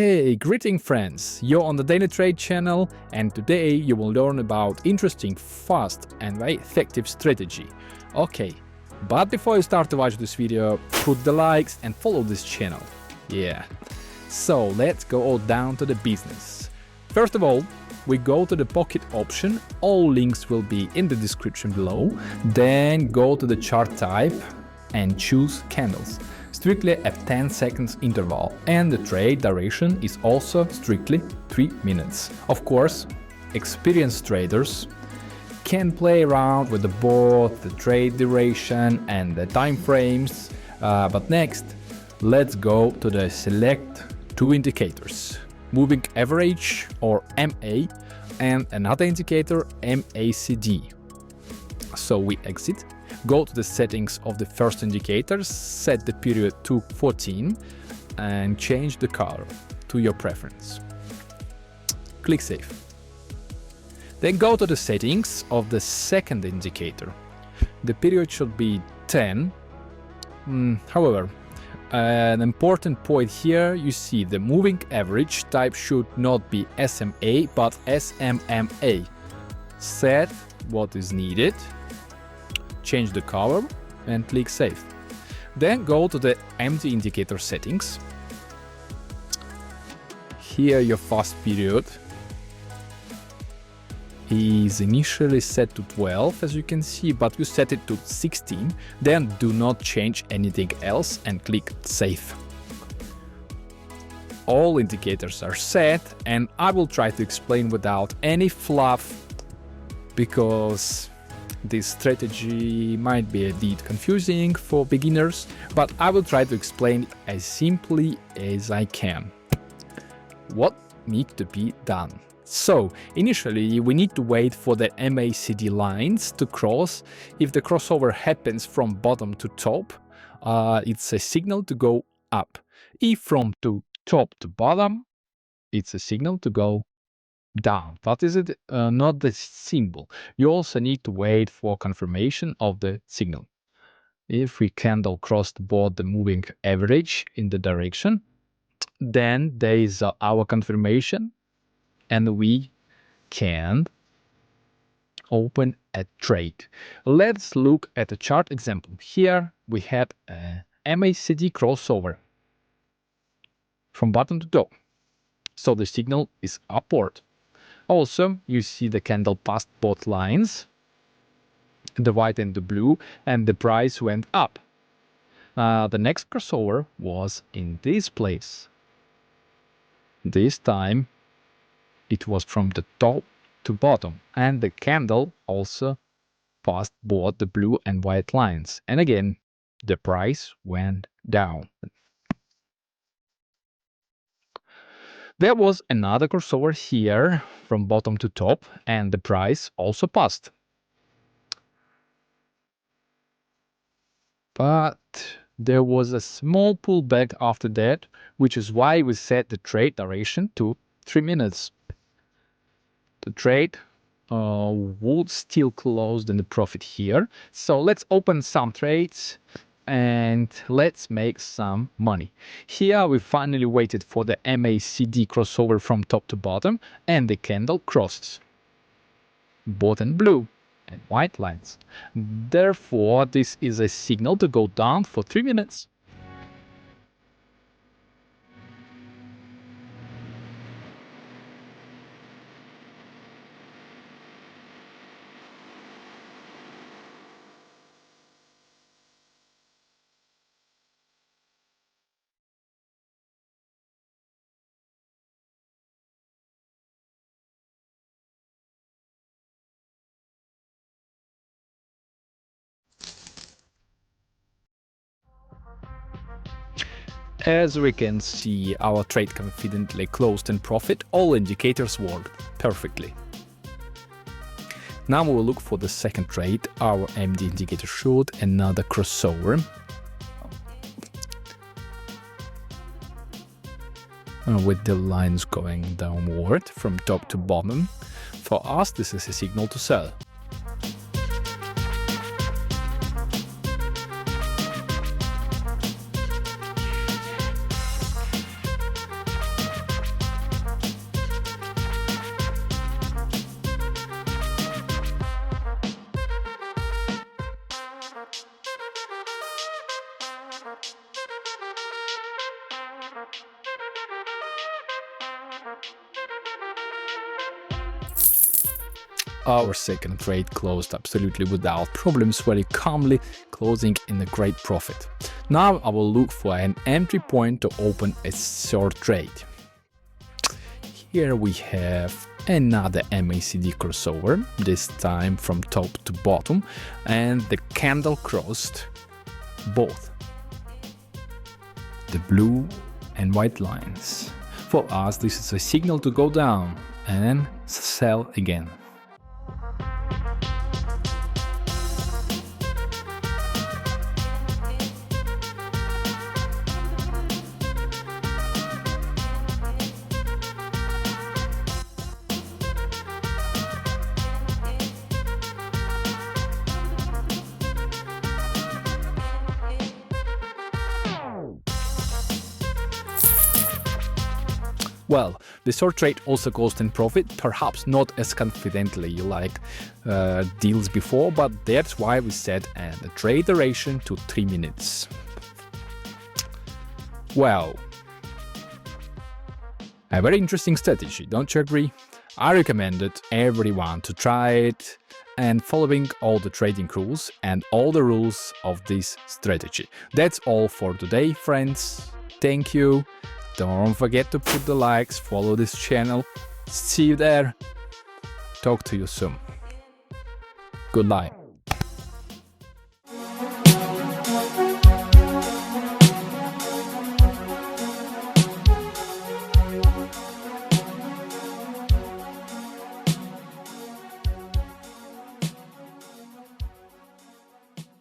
Hey, greeting friends! You're on the Daily Trade channel, and today you will learn about interesting, fast and very effective strategy. Okay, but before you start to watch this video, put the likes and follow this channel. Yeah. So let's go all down to the business. First of all, we go to the pocket option. All links will be in the description below. Then go to the chart type and choose candles. Strictly a 10 seconds interval, and the trade duration is also strictly 3 minutes. Of course, experienced traders can play around with both the trade duration and the time frames, but next let's go to the select two indicators: moving average or MA and another indicator MACD. So we exit. Go to the settings of the first indicator, set the period to 14 and change the color to your preference. Click Save. Then go to the settings of the second indicator. The period should be 10. However, an important point here, you see the moving average type should not be SMA but SMMA. Set what is needed. Change the color and click Save. Then go to the empty indicator settings. Here your fast period is initially set to 12, as you can see, but you set it to 16. Then do not change anything else and click Save. All indicators are set, and I will try to explain without any fluff, because this strategy might be a bit confusing for beginners, but I will try to explain as simply as I can. What needs to be done? So, initially we need to wait for the MACD lines to cross. If the crossover happens from bottom to top, it's a signal to go up. If from top to bottom, it's a signal to go down. But is it not the symbol? You also need to wait for confirmation of the signal. If we candle crossed both the moving average in the direction, then there is our confirmation, and we can open a trade. Let's look at a chart example. Here we had a MACD crossover from bottom to top, so the signal is upward. Also, you see the candle passed both lines, the white and the blue, and the price went up. The next crossover was in this place. This time it was from the top to bottom, and the candle also passed both the blue and white lines. And again, the price went down. There was another crossover here from bottom to top, and the price also passed. But there was a small pullback after that, which is why we set the trade duration to 3 minutes. The trade would still close in the profit here. So let's open some trades and let's make some money. Here we finally waited for the MACD crossover from top to bottom, and the candle crosses both in blue and white lines. Therefore, this is a signal to go down for 3 minutes. As we can see, our trade confidently closed in profit. All indicators worked perfectly. Now we will look for the second trade. Our MD indicator showed another crossover. With the lines going downward from top to bottom. For us, this is a signal to sell. Our second trade closed absolutely without problems, very calmly, closing in a great profit. Now I will look for an entry point to open a third trade. Here we have another MACD crossover, this time from top to bottom, and the candle crossed both the blue and white lines. For us, this is a signal to go down and sell again. Well, the short trade also closed in profit, perhaps not as confidently like deals before, but that's why we set the trade duration to 3 minutes. Well, a very interesting strategy, don't you agree? I recommend it everyone to try it and following all the trading rules and all the rules of this strategy. That's all for today, friends. Thank you. Don't forget to put the likes, follow this channel. See you there. Talk to you soon. Goodbye.